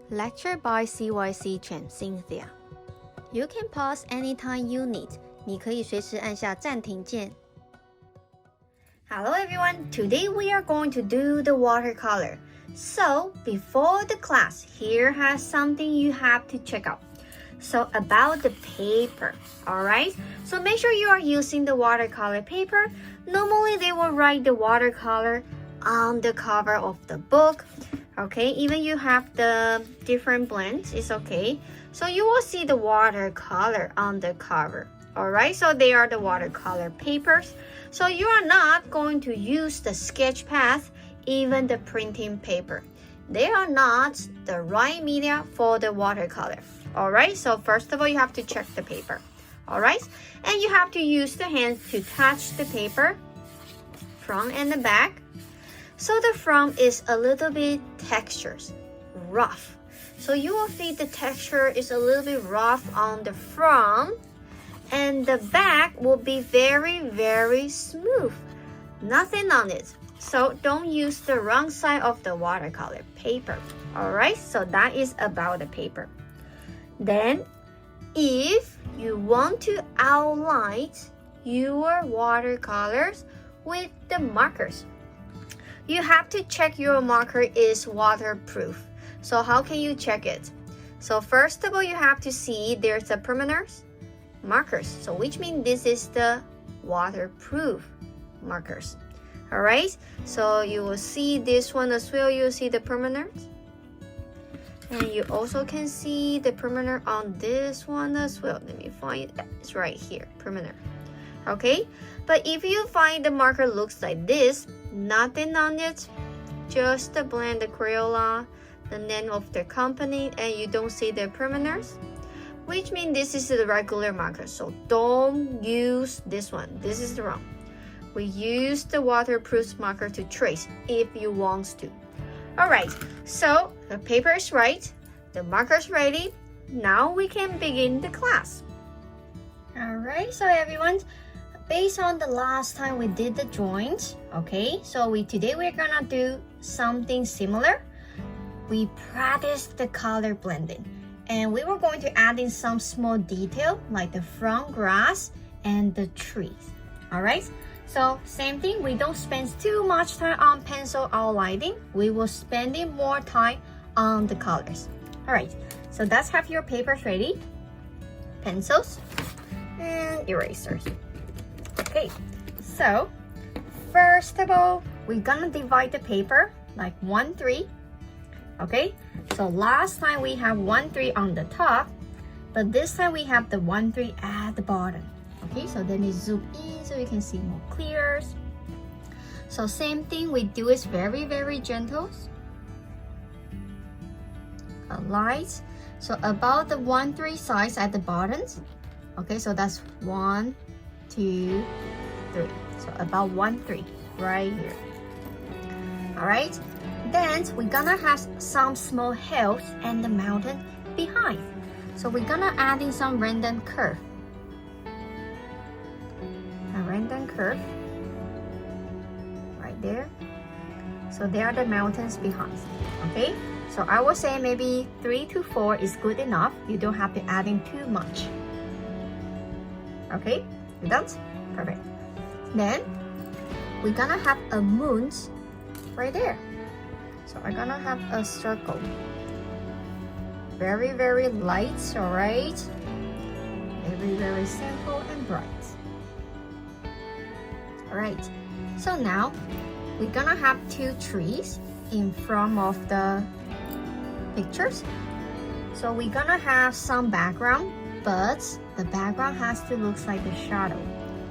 Lecture by CYC Chen Cynthia. You can pause anytime you need. 你可以随时按下暂停键。Hello everyone, today we are going to do the watercolor. So, before the class, here has something you have to check out. So, about the paper, alright? So, make sure you are using the watercolor paper. Normally, they will write the watercolor on the cover of the book. Okay, even you have the different blends, it's okay. So, you will see the watercolor on the cover. Alright, so they are the watercolor papers. So you are not going to use the sketch pad, even the printing paper. They are not the right media for the watercolor. Alright, so first of all, you have to check the paper. Alright, and you have to use the hands to touch the paper, front and the back. So the front is a little bit textures, rough. So you will see the texture is a little bit rough on the front. And the back will be very, very smooth. Nothing on it. So don't use the wrong side of the watercolor paper. Alright, so that is about the paper. Then, if you want to outline your watercolors with the markers, you have to check your marker is waterproof. So how can you check it? So first of all, you have to see there's a permanent markers, so which means this is the waterproof markers. All right, so you will see this one as well. You see the permanent, and you also can see the permanent on this one as well. Let me find it. It's right here, permanent. Okay, but if you find the marker looks like this, nothing on it, just the blend, the Crayola, the name of the company, and you don't see the permanents, which means this is the regular marker. So don't use this one. This is wrong. We use the waterproof marker to trace if you want to. Alright, so the paper is right. The marker is ready. Now we can begin the class. Alright, so everyone, based on the last time we did the drawings, okay, so today we're gonna do something similar. We practiced the color blending. And we were going to add in some small detail like the front grass and the trees. Alright, so same thing, we don't spend too much time on pencil outlining. We will spend more time on the colors. Alright, so let's have your papers ready. Pencils and erasers. Okay, so first of all, we're gonna divide the paper like 1, 3. Okay, so last time we have 1, 3 on the top, but this time we have the 1, 3 at the bottom. Okay, so let me zoom in so you can see more clear. So same thing, we do is very, very gentle. Light. So about the 1, 3 size at the bottom. Okay, so that's 1, 2, 3. So about 1, 3 right here. All right. Then we're gonna have some small hills and the mountain behind. So we're gonna add in some random curve. A random curve right there. So there are the mountains behind. Okay, so I would say maybe 3 to 4 is good enough. You don't have to add in too much. Okay, you done? Perfect. Then we're gonna have a moon right there. So I'm gonna have a circle. Very, very light, alright? Very, very simple and bright. Alright, so now we're gonna have 2 trees in front of the pictures. So we're gonna have some background, but the background has to look like the shadow.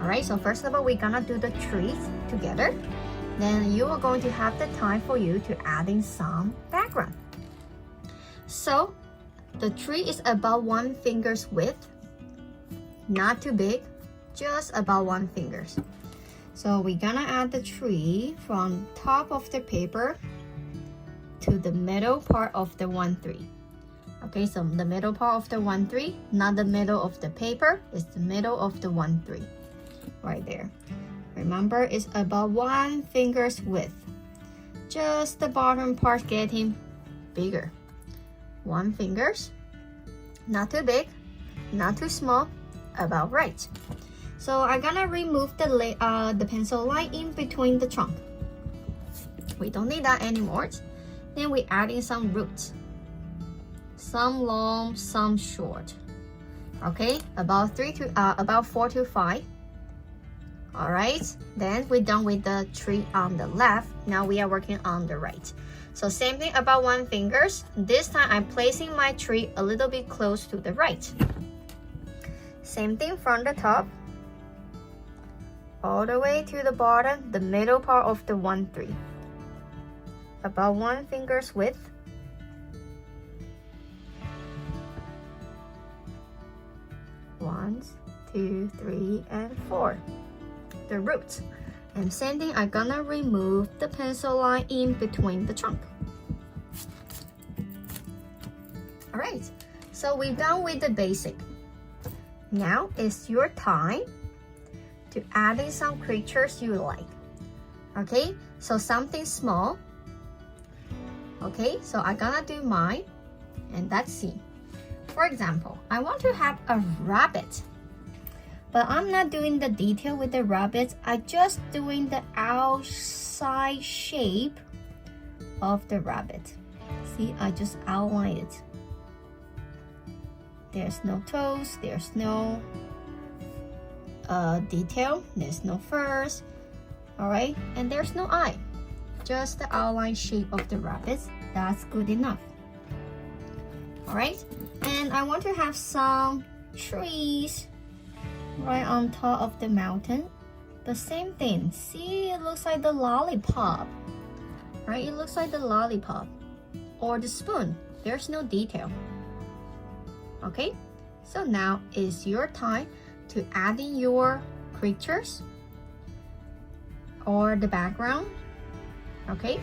Alright, so first of all, we're gonna do the trees together. Then you are going to have the time for you to add in some background. So the tree is about 1 finger's width, not too big, just about 1 finger. So we're gonna add the tree from top of the paper to the middle part of the 1, 3. Okay, so the middle part of the 1, 3, not the middle of the paper, it's the middle of the 1, 3, right there. Remember, it's about 1 finger's width. Just the bottom part getting bigger. 1 fingers, not too big, not too small, about right. So I'm gonna remove the pencil line in between the trunk. We don't need that anymore. Then we add in some roots, some long, some short. Okay, about 4 to 5. All right, then we're done with the tree on the left. Now we are working on the right. So same thing about 1 fingers. This time I'm placing my tree a little bit close to the right. Same thing from the top all the way to the bottom, the middle part of the 1-3. About 1 finger's width. One, 2, 3, and 4. The roots. And same thing, I'm gonna remove the pencil line in between the trunk. Alright, so we're done with the basic. Now it's your time to add in some creatures you like. Okay, so something small. Okay, so I'm gonna do mine, and let's see. For example, I want to have a rabbit. But I'm not doing the detail with the rabbit. I'm just doing the outside shape of the rabbit. See, I just outline it. There's no toes, there's no detail, there's no furs, all right? And there's no eye. Just the outline shape of the rabbit. That's good enough. All right, and I want to have some trees right on top of the mountain. The same thing. See, it looks like the lollipop, right? It looks like the lollipop or the spoon. There's no detail. Okay, so now is your time to add in your creatures or the background. Okay.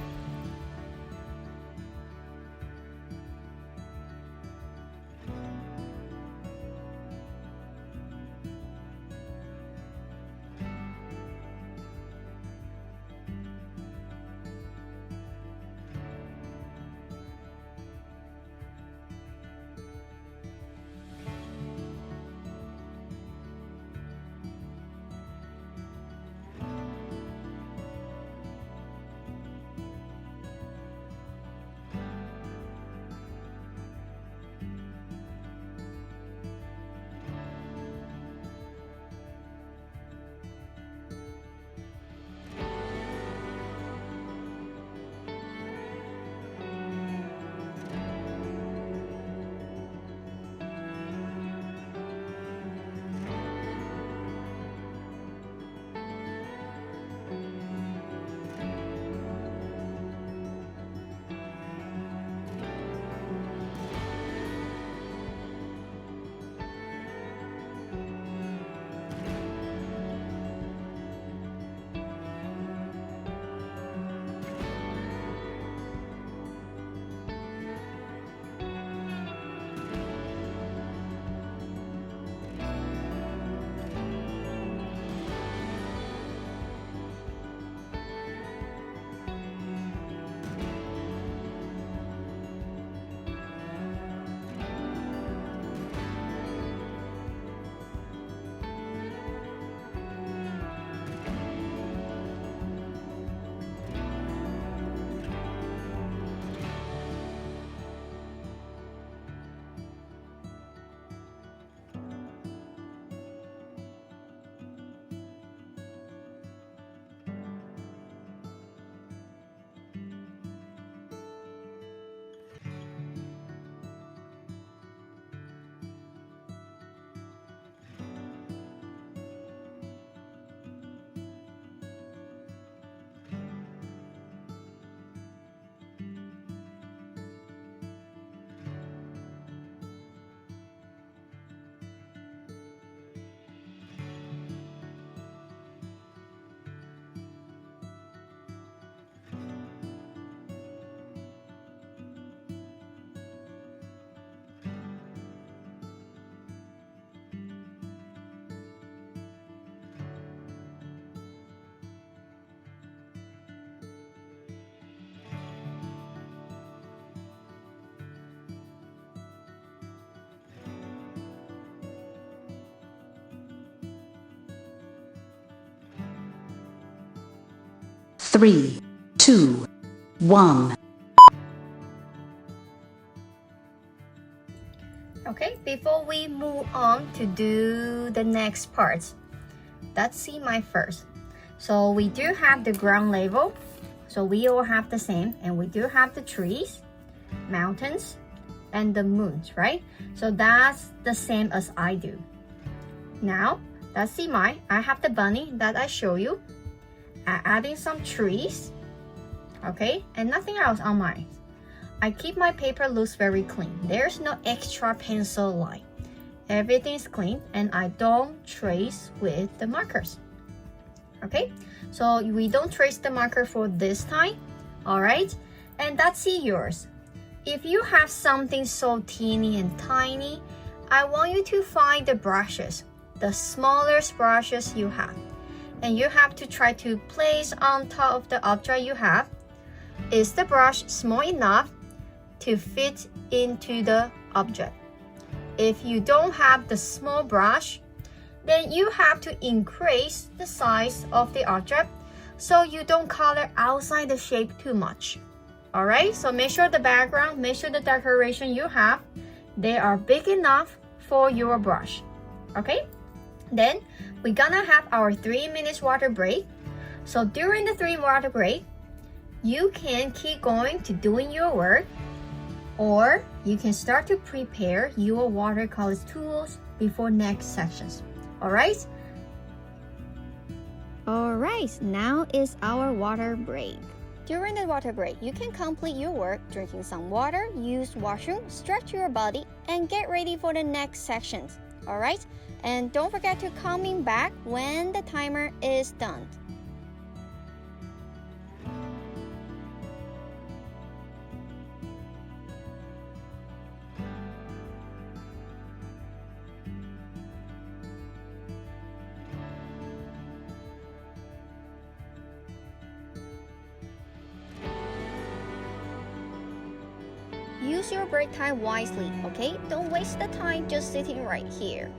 3, 2, 1. Okay, before we move on to do the next parts, let's see my first. So we do have the ground level, so we all have the same, and we do have the trees, mountains, and the moons, right? So that's the same as I do. Now let's see mine. I have the bunny that I show you. Adding some trees, okay, and nothing else on mine. I keep my paper looks very clean. There's no extra pencil line. Everything's clean, and I don't trace with the markers. Okay, so we don't trace the marker for this time. All right, and that's yours. If you have something so teeny and tiny, I want you to find the brushes, the smallest brushes you have, and you have to try to place on top of the object you have. Is the brush small enough to fit into the object? If you don't have the small brush, then you have to increase the size of the object so you don't color outside the shape too much. All right, so make sure the background, make sure the decoration you have, they are big enough for your brush. Okay, then we're gonna have our 3 minutes water break. So during the 3 water break, you can keep going to doing your work, or you can start to prepare your watercolor tools before next sections. All right, now is our water break. During the water break, you can complete your work, drinking some water, use washroom, stretch your body, and get ready for the next sections. All right, and don't forget to coming back when the timer is done. Use your break time wisely, okay? Don't waste the time just sitting right here.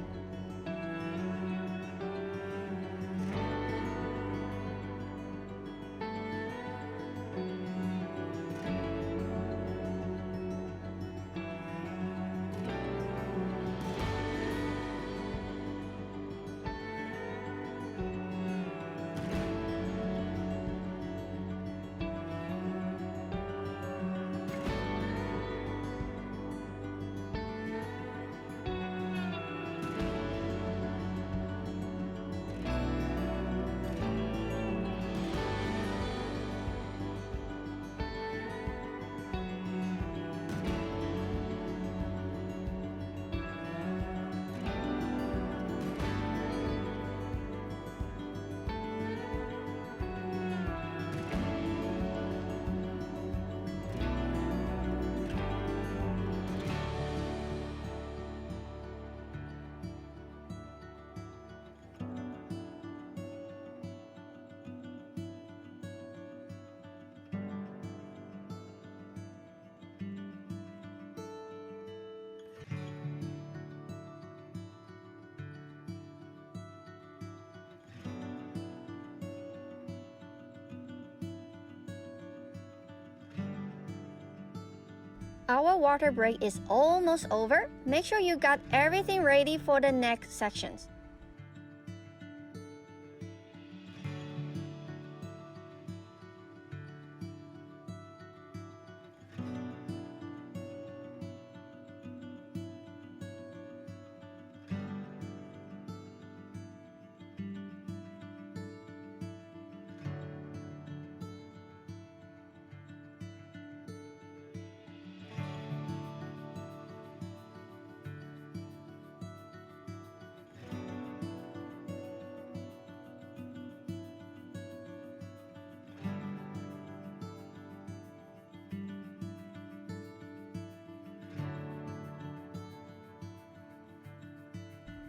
Our water break is almost over. Make sure you got everything ready for the next sections.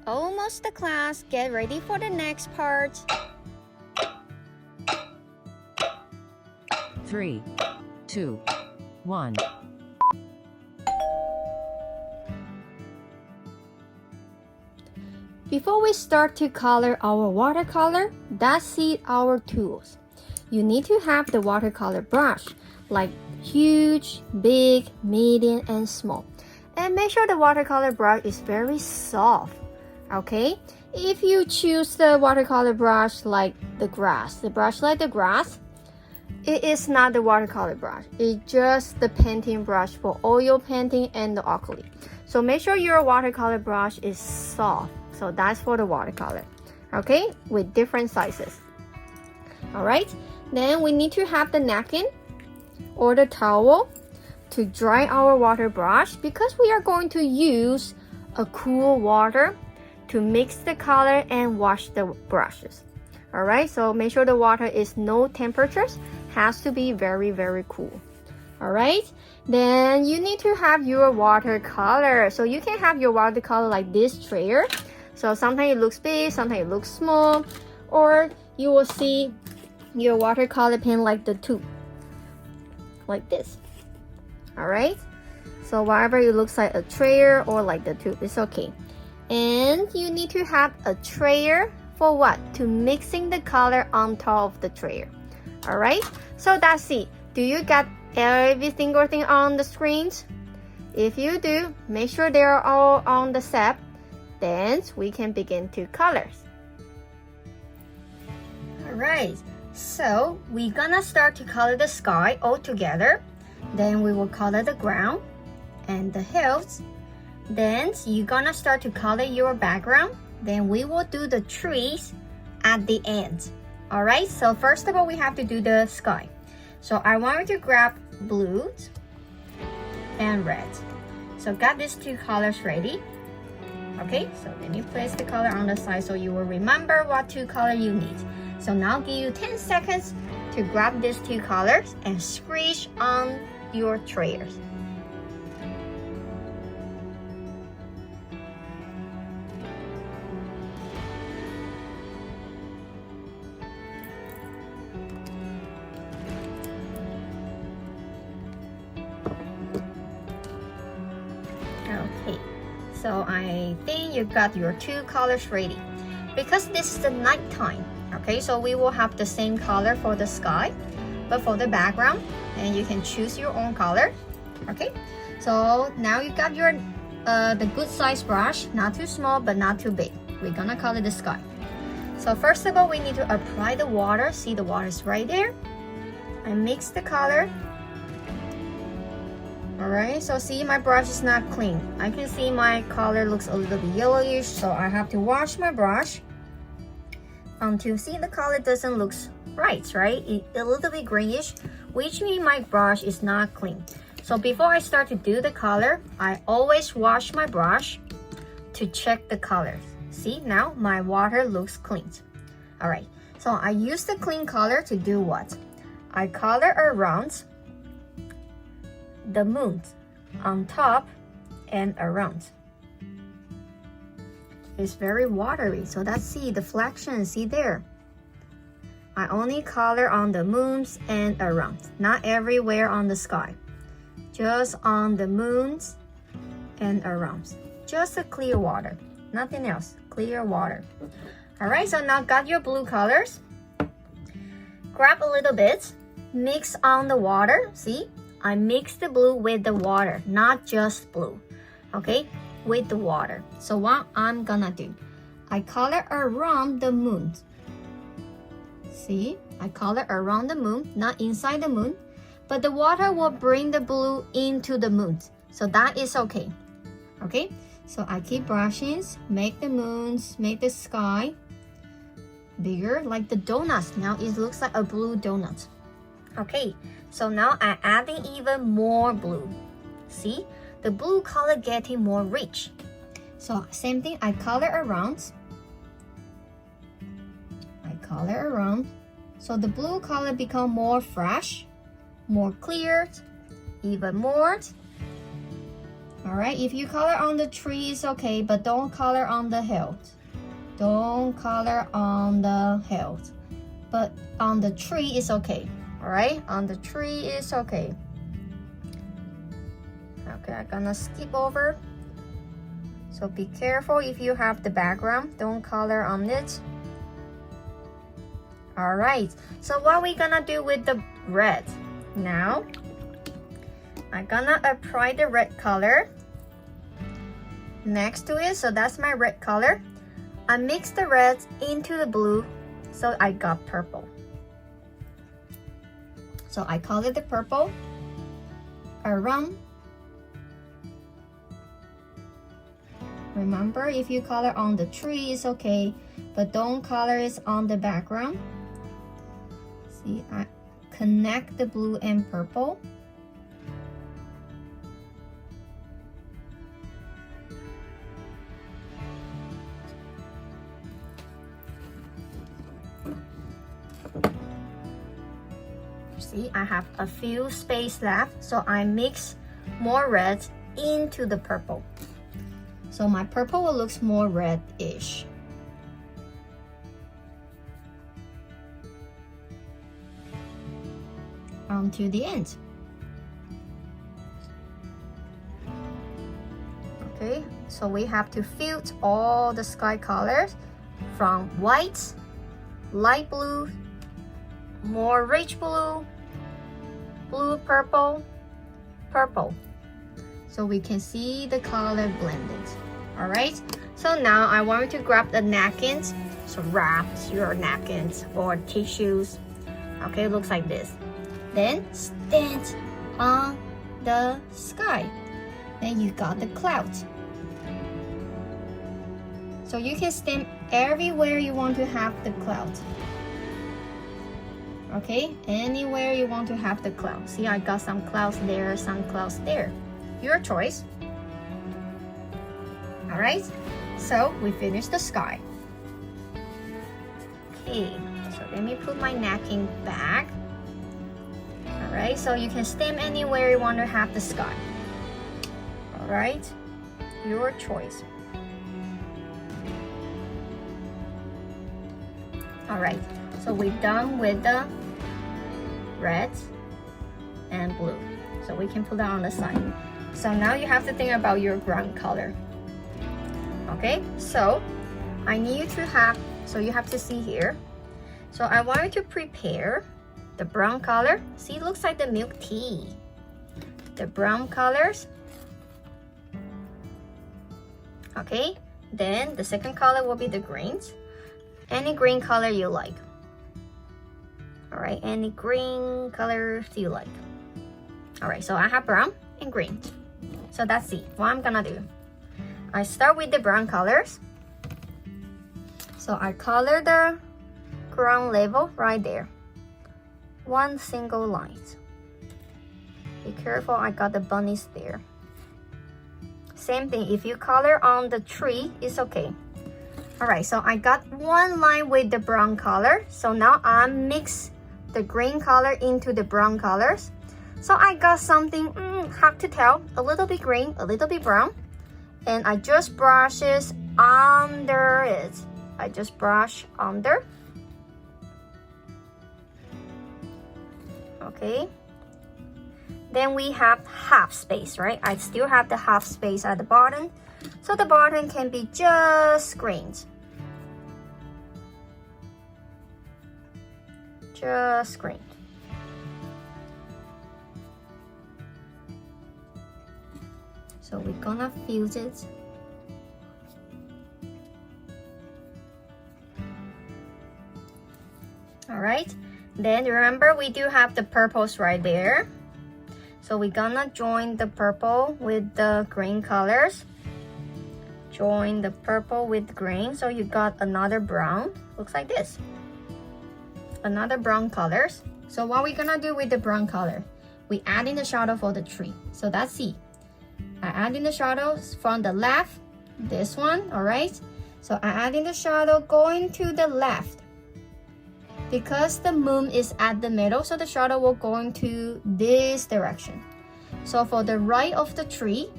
Almost the class. Get ready for the next part. 3, 2, 1. Before we start to color our watercolor, let's see our tools. you need to have the watercolor brush, like huge, big, medium, and small. And make sure the watercolor brush is very soft, okay? If you choose the watercolor brush like the grass, it is not the watercolor brush. It's just the painting brush for oil painting and the acrylic. So make sure your watercolor brush is soft. So that's for the watercolor, okay? With different sizes. Alright, then we need to have the napkin or the towel to dry our water brush because we are going to use a cool water to mix the color and wash the brushes. Alright, so make sure the water is no temperatures, has to be very, very cool. Alright, then you need to have your watercolor. So you can have your watercolor like this tray. So sometimes it looks big, sometimes it looks small, or you will see your watercolor pen like the tube, like this. Alright, so whatever it looks like a tray or like the tube, it's okay. And you need to have a tray for what? To mixing the color on top of the tray. Alright, so that's it. Do you get every single thing on the screens? If you do, make sure they are all on the set. Then we can begin to colors. Alright, so we're gonna start to color the sky all together. Then we will color the ground and the hills. Then you're gonna start to color your background. Then we will do the trees at the end. Alright, so first of all, we have to do the sky. So I want you to grab blue and red. So got these two colors ready. Okay, so let me place the color on the side so you will remember what two colors you need. So now give you 10 seconds to grab these two colors and squish on your trays. Okay, so I think you got your two colors ready. Because this is the night time, okay, so we will have the same color for the sky, but for the background, and you can choose your own color. Okay, so now you got your the good size brush, not too small but not too big. We're gonna color the sky. So first of all, we need to apply the water. See, the water is right there. I mix the color. Alright, so see, my brush is not clean. I can see my color looks a little bit yellowish, so I have to wash my brush until see the color doesn't look right? It's a little bit grayish, which means my brush is not clean. So before I start to do the color, I always wash my brush to check the colors. See, now my water looks clean. Alright, so I use the clean color to do what? I color around the moon on top and around. It's very watery, so that's see the flexion, see there. I only color on the moons and around, not everywhere on the sky. Just on the moons and around. Just a clear water, nothing else, clear water. Alright, so now got your blue colors. Grab a little bit, mix on the water, see? I mix the blue with the water, not just blue, okay? With the water. So what I'm gonna do, I color around the moon. See, I color around the moon, not inside the moon, but the water will bring the blue into the moon. So that is okay, okay? So I keep brushing, make the moons, make the sky bigger, like the donuts. Now it looks like a blue donut. Okay, so now I'm adding even more blue. See, the blue color getting more rich. So same thing, I color around. So the blue color become more fresh, more clear, even more. Alright, if you color on the tree, it's okay, but don't color on the hills. Don't color on the hills. But on the tree, it's okay. Alright, on the tree is okay. Okay, I'm gonna skip over. So be careful if you have the background, don't color on it. All right, so what we gonna do with the red? Now, I'm gonna apply the red color next to it. So that's my red color. I mix the red into the blue, so I got purple. So I color the purple around. Remember, if you color on the tree, it's okay, but don't color it on the background. See, I connect the blue and purple. See, I have a few space left, so I mix more red into the purple. So my purple will look more reddish. To the end. Okay, so we have to filter all the sky colors from white, light blue, more rich blue, blue, purple, purple. So we can see the color blended. All right, so now I want you to grab the napkins. So wrap your napkins or tissues. Okay, it looks like this. Then stand on the sky. Then you got the clouds. So you can stand everywhere you want to have the clouds. Okay, anywhere you want to have the clouds. See, I got some clouds there, some clouds there. Your choice. All right, so we finished the sky. Okay, so let me put my napkin back. All right, so you can stand anywhere you want to have the sky. All right, your choice. All right, so we're done with the red and blue. So we can put that on the side. So now you have to think about your ground color. Okay, so I need you to have, so you have to see here. So I want you to prepare the brown color. See, it looks like the milk tea. The brown colors. Okay, then the second color will be the greens. Any green color you like. All right, any green colors you like. All right, so I have brown and green. So that's it. What I'm gonna do, I start with the brown colors. So I color the ground level right there. One single line. Be careful, I got the bunnies there. Same thing, if you color on the tree, it's okay. All right, so I got one line with the brown color. So now I mix the green color into the brown colors. So I got something, hard to tell, a little bit green, a little bit brown. And I just brush it under it. I just brush under. Okay. Then we have half space, right? I still have the half space at the bottom. So the bottom can be just green. Just green. So we're gonna fuse it. All right. Then remember, we do have the purples right there. So we're gonna join the purple with the green colors. Join the purple with green. So you got another brown. Looks like this. Another brown colors. So what we're gonna do with the brown color? We add in the shadow for the tree. So that's it. I add in the shadows from the left. This one, all right? So I add in the shadow going to the left. Because the moon is at the middle, so the shadow will go into this direction. So for the right of the tree,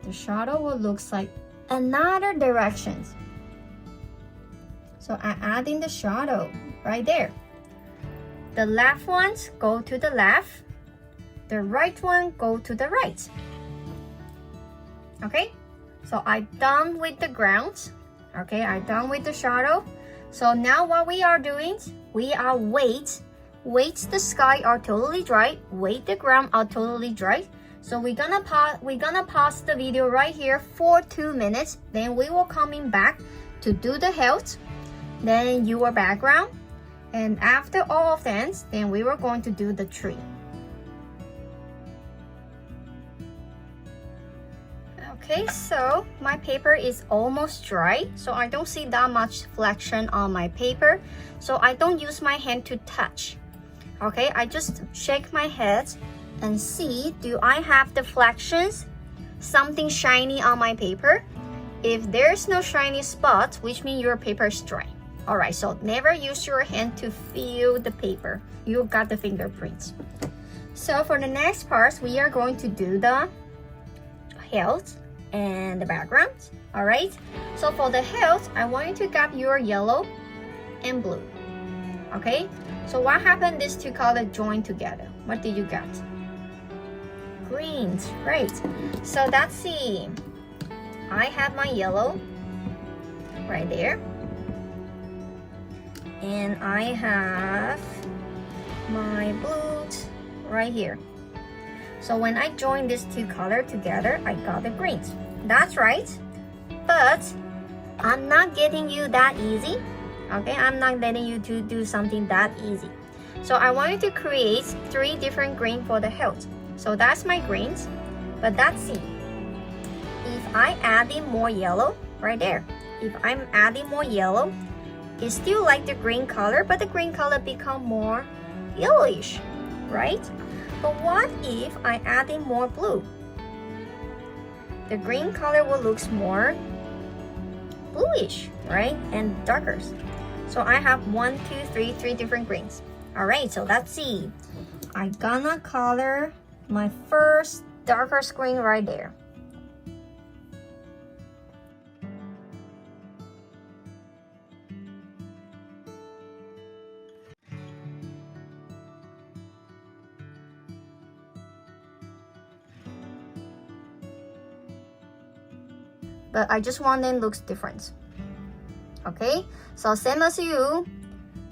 the shadow will look like another direction. So I add in the shadow right there. The left ones go to the left. The right one go to the right. Okay, so I'm done with the ground. Okay, I'm done with the shadow. So now what we are doing, we are wait the sky are totally dry, wait the ground are totally dry. So we're gonna pause the video right here for 2 minutes. Then we will coming back to do the health, then your background, and after all of that, then we were going to do the tree. Okay, so my paper is almost dry, so I don't see that much flexion on my paper, so I don't use my hand to touch. Okay, I just shake my head and see, do I have the flections, something shiny on my paper? If there's no shiny spot, which means your paper is dry. Alright, so never use your hand to feel the paper. You got the fingerprints. So for the next part, we are going to do the health and the background. Alright, so for the health, I want you to grab your yellow and blue. Okay, so what happened, these two colors joined together? What did you get? Greens, right? So let's see, I have my yellow right there, and I have my blue right here. So when I join these two colors together, I got the greens. That's right. But I'm not getting you that easy. Okay, I'm not letting you to do something that easy. So I want you to create 3 different greens for the health. So that's my greens. But let's see. If I add in more yellow, right there. If I'm adding more yellow, it's still like the green color, but the green color become more yellowish, right? But what if I add in more blue? The green color will look more bluish, right? And darker. So I have 3 different greens. All right, so let's see. I'm gonna color my first darker green right there. But I just want them looks different. Okay, so same as you,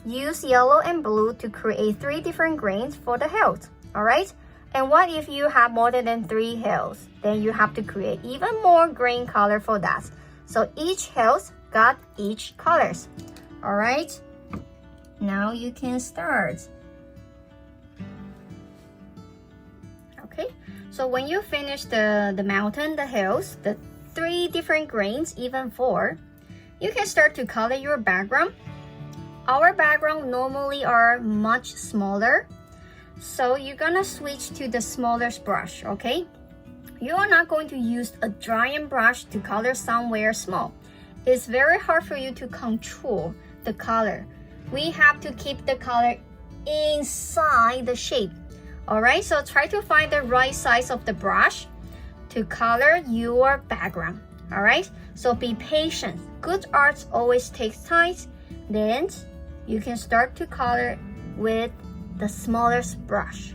use yellow and blue to create 3 different greens for the health. All right, and what if you have more than 3 healths? Then you have to create even more green color for that. So each health got each colors. All right, now you can start. Okay, so when you finish the mountain, the hills, the 3 different greens, even 4, you can start to color your background. Our background normally are much smaller, so you're gonna switch to the smallest brush, okay? You are not going to use a giant brush to color somewhere small. It's very hard for you to control the color. We have to keep the color inside the shape. All right, so try to find the right size of the brush to color your background. All right, so be patient. Good art always takes time. Then you can start to color with the smallest brush.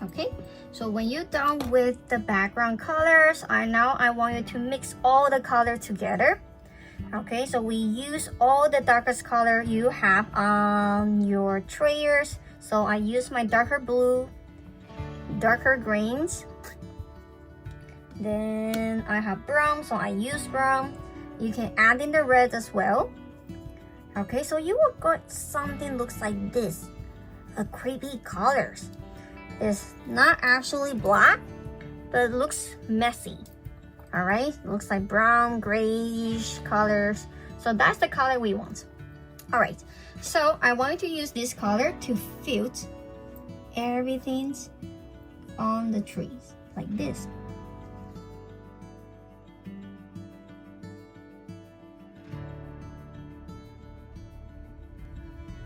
Okay, so when you're done with the background colors, I want you to mix all the color together. Okay, so we use all the darkest color you have on your trays. So I use my darker blue, darker greens. Then I have brown, so I use brown. You can add in the red as well. Okay, so you will get something looks like this, a creepy colors. It's not actually black, but it looks messy. All right, looks like brown, grayish colors. So that's the color we want. All right, so I want to use this color to fill everything on the trees like this.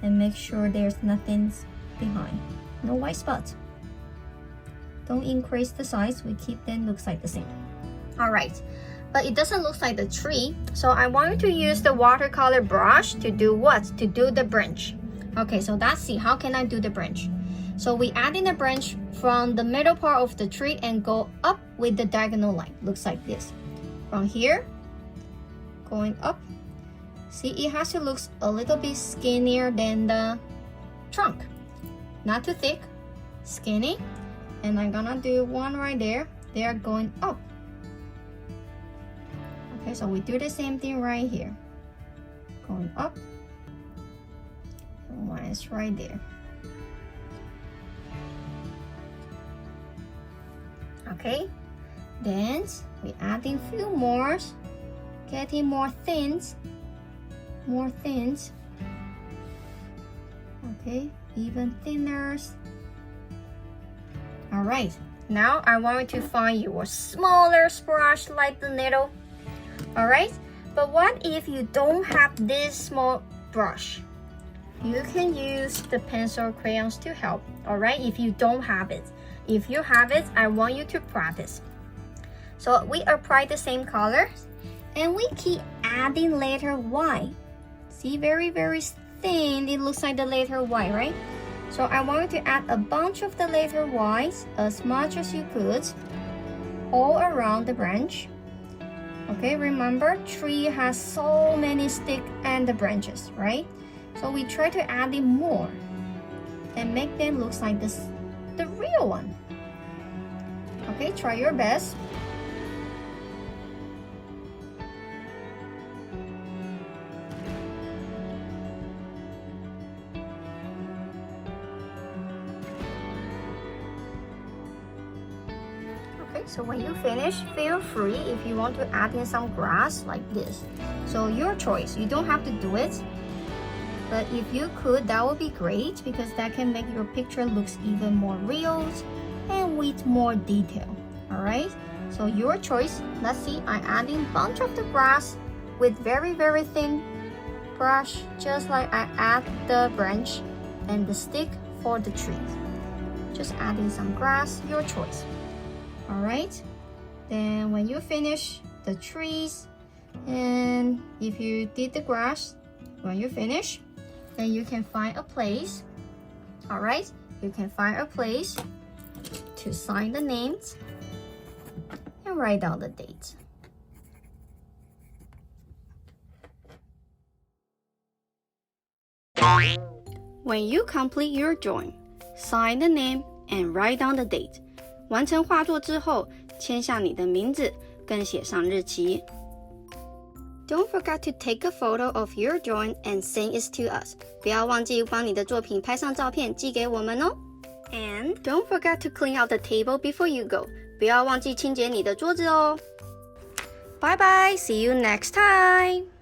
And make sure there's nothing behind, no white spots. Don't increase the size, we keep them looks like the same. All right, but it doesn't look like the tree, so I want you to use the watercolor brush to do what? To do the branch. Okay, so that's C. How can I do the branch? So we add in the branch from the middle part of the tree and go up with the diagonal line. Looks like this. From here, going up. See, it has to look a little bit skinnier than the trunk. Not too thick, skinny. And I'm gonna do one right there. They are going up. Okay, so we do the same thing right here. Going up. And one is right there. Okay, then we add in few more, getting more thins. Okay, even thinner. All right, now I want you to find your smaller brush like the needle. All right, but what if you don't have this small brush? You can use the pencil or crayons to help. All right, if you don't have it. If you have it, I want you to practice. So we apply the same colors and we keep adding letter Y. See, very, very thin. It looks like the letter Y, right? So I want you to add a bunch of the letter Y's, as much as you could, all around the branch. Okay, remember, tree has so many sticks and the branches, right? So we try to add in more and make them look like this, the real one. Okay, try your best. Okay, so when you finish, feel free if you want to add in some grass like this. So your choice, you don't have to do it. But if you could, that would be great because that can make your picture looks even more real and with more detail. All right, so your choice. Let's see, I'm adding bunch of the grass with very, very thin brush, just like I add the branch and the stick for the tree. Just adding some grass, your choice. All right, then when you finish the trees, and if you did the grass, when you finish, then you can find a place. All right, you can find a place to sign the names and write down the date. When you complete your drawing, sign the name and write down the date. 完成画作之后，签下你的名字，跟写上日期。Don't forget to take a photo of your drawing and send it to us. 不要忘记帮你的作品拍上照片寄给我们哦。And don't forget to clean out the table before you go. 不要忘记清洁你的桌子哦。Bye bye, see you next time.